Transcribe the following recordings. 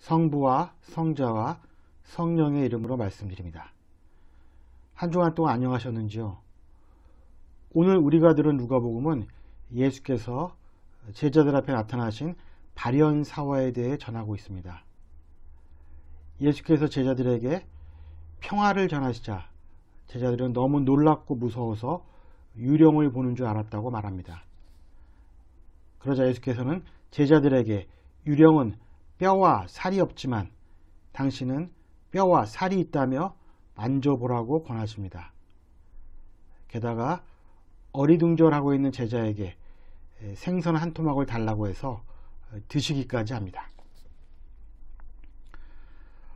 성부와 성자와 성령의 이름으로 말씀드립니다. 한 주간 동안 안녕하셨는지요? 오늘 우리가 들은 누가복음은 예수께서 제자들 앞에 나타나신 발현사화에 대해 전하고 있습니다. 예수께서 제자들에게 평화를 전하시자 제자들은 너무 놀랍고 무서워서 유령을 보는 줄 알았다고 말합니다. 그러자 예수께서는 제자들에게 유령은 뼈와 살이 없지만 당신은 뼈와 살이 있다며 만져보라고 권하십니다. 게다가 어리둥절하고 있는 제자에게 생선 한 토막을 달라고 해서 드시기까지 합니다.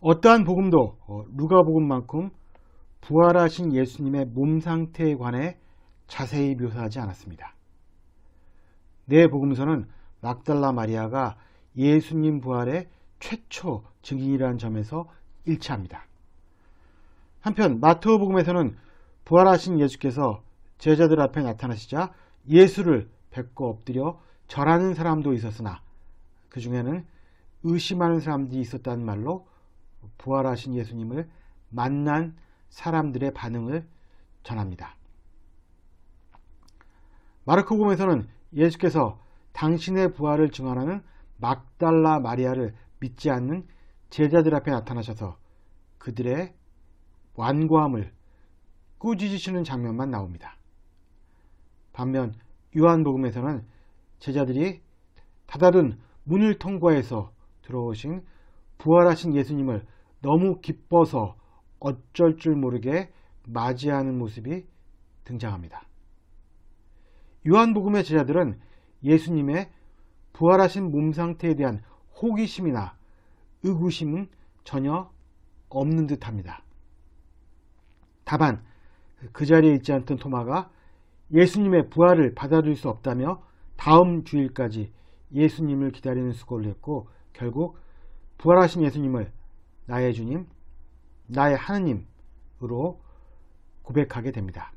어떠한 복음도 누가복음만큼 부활하신 예수님의 몸 상태에 관해 자세히 묘사하지 않았습니다. 네 복음서는 막달라 마리아가 예수님 부활의 최초 증인이라는 점에서 일치합니다. 한편 마태복음에서는 부활하신 예수께서 제자들 앞에 나타나시자 예수를 뵙고 엎드려 절하는 사람도 있었으나 그 중에는 의심하는 사람들이 있었다는 말로 부활하신 예수님을 만난 사람들의 반응을 전합니다. 마르코복음에서는 예수께서 당신의 부활을 증언하는 막달라 마리아를 믿지 않는 제자들 앞에 나타나셔서 그들의 완고함을 꾸짖으시는 장면만 나옵니다. 반면 요한복음에서는 제자들이 닫아둔 문을 통과해서 들어오신 부활하신 예수님을 너무 기뻐서 어쩔 줄 모르게 맞이하는 모습이 등장합니다. 요한복음의 제자들은 예수님의 부활하신 몸 상태에 대한 호기심이나 의구심은 전혀 없는 듯합니다. 다만 그 자리에 있지 않던 토마가 예수님의 부활을 받아들일 수 없다며 다음 주일까지 예수님을 기다리는 수고를 했고 결국 부활하신 예수님을 나의 주님, 나의 하느님으로 고백하게 됩니다.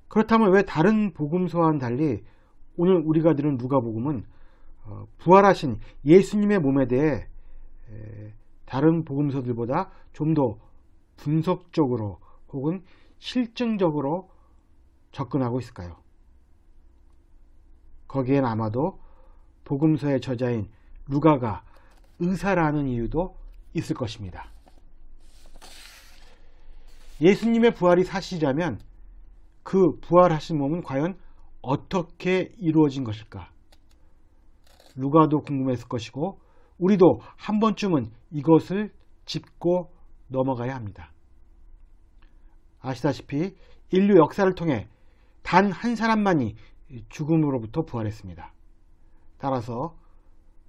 그렇다면 왜 다른 복음서와는 달리 오늘 우리가 들은 누가복음은 부활하신 예수님의 몸에 대해 다른 복음서들보다 좀 더 분석적으로 혹은 실증적으로 접근하고 있을까요? 거기엔 아마도 복음서의 저자인 루가가 의사라는 이유도 있을 것입니다. 예수님의 부활이 사실이라면 그 부활하신 몸은 과연 어떻게 이루어진 것일까? 루가도 궁금했을 것이고 우리도 한 번쯤은 이것을 짚고 넘어가야 합니다. 아시다시피 인류 역사를 통해 단 한 사람만이 죽음으로부터 부활했습니다. 따라서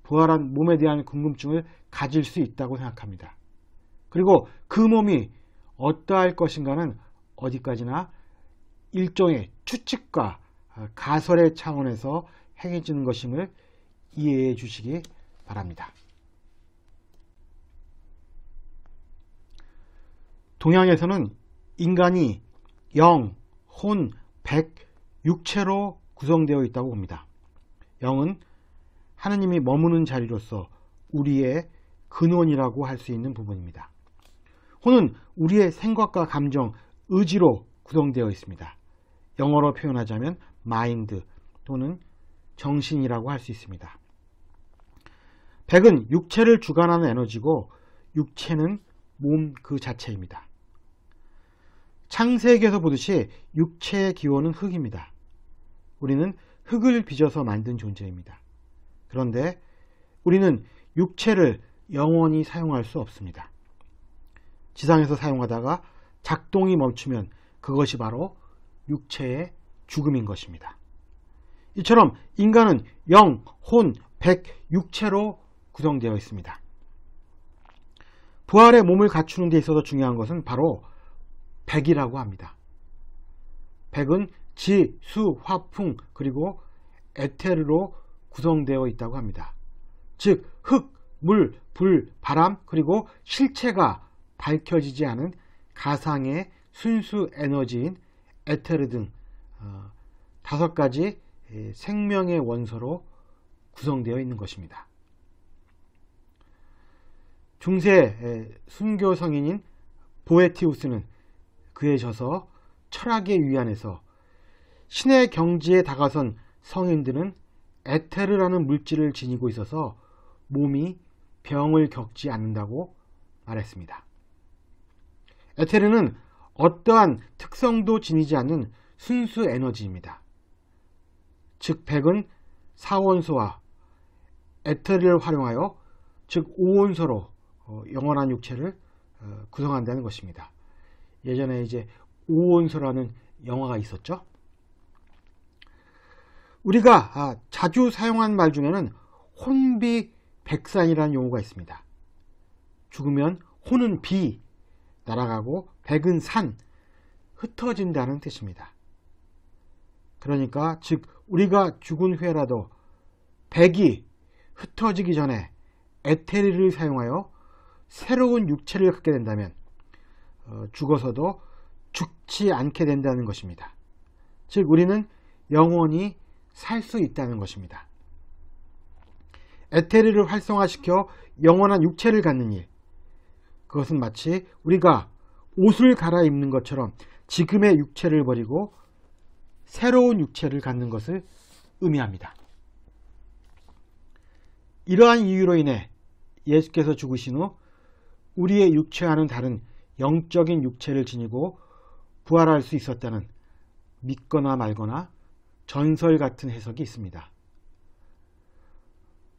부활한 몸에 대한 궁금증을 가질 수 있다고 생각합니다. 그리고 그 몸이 어떠할 것인가는 어디까지나 일종의 추측과 가설의 차원에서 행해지는 것임을 이해해 주시기 바랍니다. 동양에서는 인간이 영, 혼, 백, 육체로 구성되어 있다고 봅니다. 영은 하느님이 머무는 자리로서 우리의 근원이라고 할 수 있는 부분입니다. 혼은 우리의 생각과 감정, 의지로 구성되어 있습니다. 영어로 표현하자면 마인드 또는 정신이라고 할 수 있습니다. 백은 육체를 주관하는 에너지고 육체는 몸 그 자체입니다. 창세기에서 보듯이 육체의 기원은 흙입니다. 우리는 흙을 빚어서 만든 존재입니다. 그런데 우리는 육체를 영원히 사용할 수 없습니다. 지상에서 사용하다가 작동이 멈추면 그것이 바로 육체의 죽음인 것입니다. 이처럼 인간은 영, 혼, 백, 육체로 구성되어 있습니다. 부활의 몸을 갖추는 데 있어서 중요한 것은 바로 백이라고 합니다. 백은 지, 수, 화, 풍 그리고 에테르로 구성되어 있다고 합니다. 즉 흙, 물, 불, 바람 그리고 실체가 밝혀지지 않은 가상의 순수 에너지인 에테르 등 5가지 생명의 원소로 구성되어 있는 것입니다. 중세 순교 성인인 보에티우스는 그에 져서 철학의 위안에서 신의 경지에 다가선 성인들은 에테르라는 물질을 지니고 있어서 몸이 병을 겪지 않는다고 말했습니다. 에테르는 어떠한 특성도 지니지 않는 순수 에너지입니다. 즉 백은 4원소와 에테르를 활용하여 즉 5원소로 영원한 육체를 구성한다는 것입니다. 예전에 이제 5원소라는 영화가 있었죠. 우리가 자주 사용한 말 중에는 혼비백산이라는 용어가 있습니다. 죽으면 혼은 비, 날아가고 백은 산, 흩어진다는 뜻입니다. 그러니까 즉 우리가 죽은 후에라도 백이 흩어지기 전에 에테르를 사용하여 새로운 육체를 갖게 된다면 죽어서도 죽지 않게 된다는 것입니다. 즉 우리는 영원히 살 수 있다는 것입니다. 에테르를 활성화시켜 영원한 육체를 갖는 일, 그것은 마치 우리가 옷을 갈아입는 것처럼 지금의 육체를 버리고 새로운 육체를 갖는 것을 의미합니다. 이러한 이유로 인해 예수께서 죽으신 후 우리의 육체와는 다른 영적인 육체를 지니고 부활할 수 있었다는 믿거나 말거나 전설 같은 해석이 있습니다.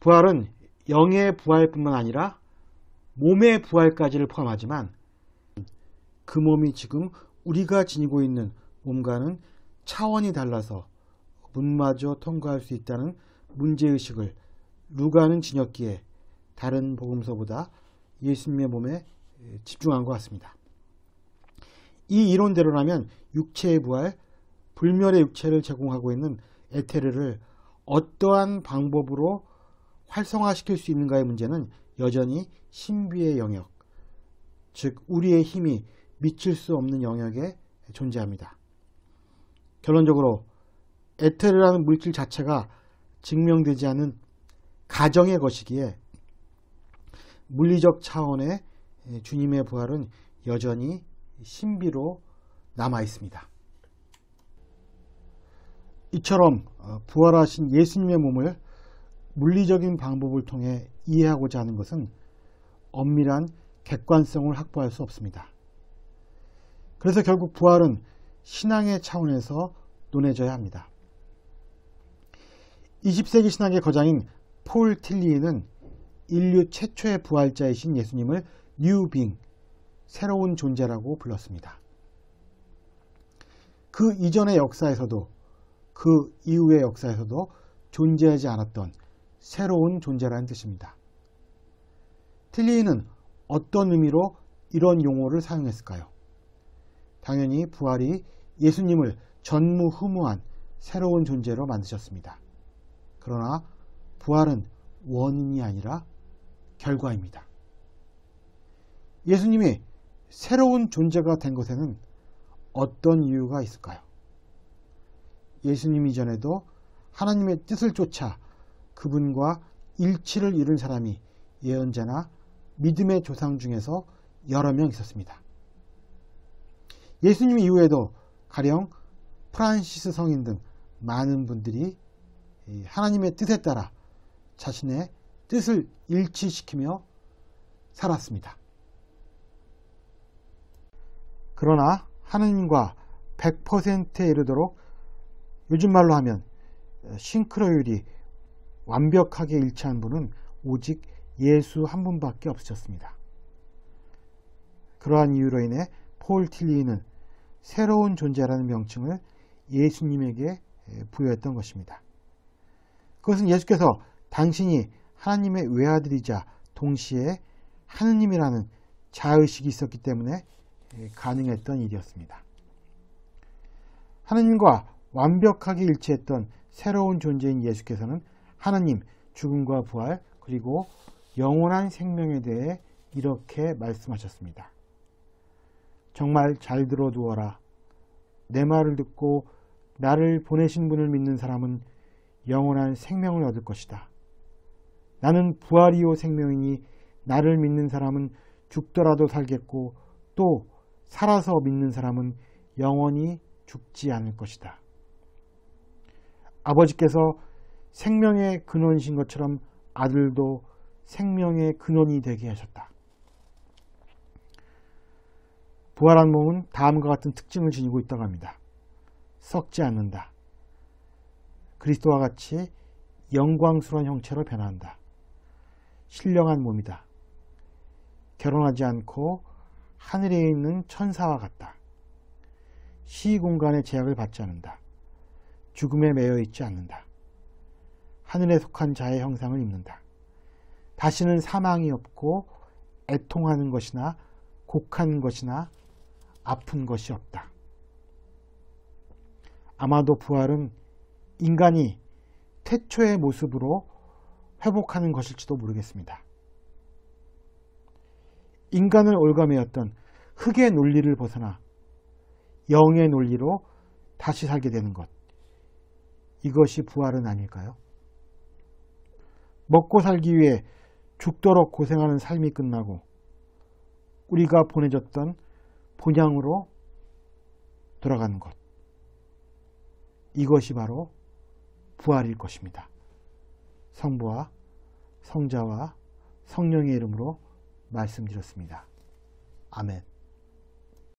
부활은 영의 부활뿐만 아니라 몸의 부활까지를 포함하지만 그 몸이 지금 우리가 지니고 있는 몸과는 차원이 달라서 문마저 통과할 수 있다는 문제의식을 루가는 지녔기에 다른 복음서보다 예수님의 몸에 집중한 것 같습니다. 이 이론대로라면 육체의 부활, 불멸의 육체를 제공하고 있는 에테르를 어떠한 방법으로 활성화시킬 수 있는가의 문제는 여전히 신비의 영역, 즉 우리의 힘이 미칠 수 없는 영역에 존재합니다. 결론적으로 에테르라는 물질 자체가 증명되지 않은 가정의 것이기에 물리적 차원의 주님의 부활은 여전히 신비로 남아 있습니다. 이처럼 부활하신 예수님의 몸을 물리적인 방법을 통해 이해하고자 하는 것은 엄밀한 객관성을 확보할 수 없습니다. 그래서 결국 부활은 신앙의 차원에서 논해져야 합니다. 20세기 신학의 거장인 폴 틸리히는 인류 최초의 부활자이신 예수님을 뉴빙, 새로운 존재라고 불렀습니다. 그 이전의 역사에서도 그 이후의 역사에서도 존재하지 않았던 새로운 존재라는 뜻입니다. 틸리히는 어떤 의미로 이런 용어를 사용했을까요? 당연히 부활이 예수님을 전무후무한 새로운 존재로 만드셨습니다. 그러나 부활은 원인이 아니라 결과입니다. 예수님이 새로운 존재가 된 것에는 어떤 이유가 있을까요? 예수님 이전에도 하나님의 뜻을 쫓아 그분과 일치를 이룬 사람이 예언자나 믿음의 조상 중에서 여러 명 있었습니다. 예수님 이후에도 가령 프란시스 성인 등 많은 분들이 하나님의 뜻에 따라 자신의 뜻을 일치시키며 살았습니다. 그러나 하느님과 100%에 이르도록 요즘 말로 하면 싱크로율이 완벽하게 일치한 분은 오직 예수 한 분밖에 없으셨습니다. 그러한 이유로 인해 폴 틸리히는 새로운 존재라는 명칭을 예수님에게 부여했던 것입니다. 그것은 예수께서 당신이 하나님의 외아들이자 동시에 하느님이라는 자의식이 있었기 때문에 가능했던 일이었습니다. 하느님과 완벽하게 일치했던 새로운 존재인 예수께서는 하나님, 죽음과 부활, 그리고 영원한 생명에 대해 이렇게 말씀하셨습니다. 정말 잘 들어두어라. 내 말을 듣고 나를 보내신 분을 믿는 사람은 영원한 생명을 얻을 것이다. 나는 부활이요 생명이니 나를 믿는 사람은 죽더라도 살겠고 또 살아서 믿는 사람은 영원히 죽지 않을 것이다. 아버지께서 생명의 근원이신 것처럼 아들도 생명의 근원이 되게 하셨다. 부활한 몸은 다음과 같은 특징을 지니고 있다고 합니다. 썩지 않는다. 그리스도와 같이 영광스러운 형체로 변화한다. 신령한 몸이다. 결혼하지 않고 하늘에 있는 천사와 같다. 시공간의 제약을 받지 않는다. 죽음에 매여 있지 않는다. 하늘에 속한 자의 형상을 입는다. 다시는 사망이 없고 애통하는 것이나 곡한 것이나 아픈 것이 없다. 아마도 부활은 인간이 태초의 모습으로 회복하는 것일지도 모르겠습니다. 인간을 올가매었던 흙의 논리를 벗어나 영의 논리로 다시 살게 되는 것. 이것이 부활은 아닐까요? 먹고 살기 위해 죽도록 고생하는 삶이 끝나고 우리가 보내줬던 본향으로 돌아가는 것. 이것이 바로 부활일 것입니다. 성부와 성자와 성령의 이름으로 말씀드렸습니다. 아멘.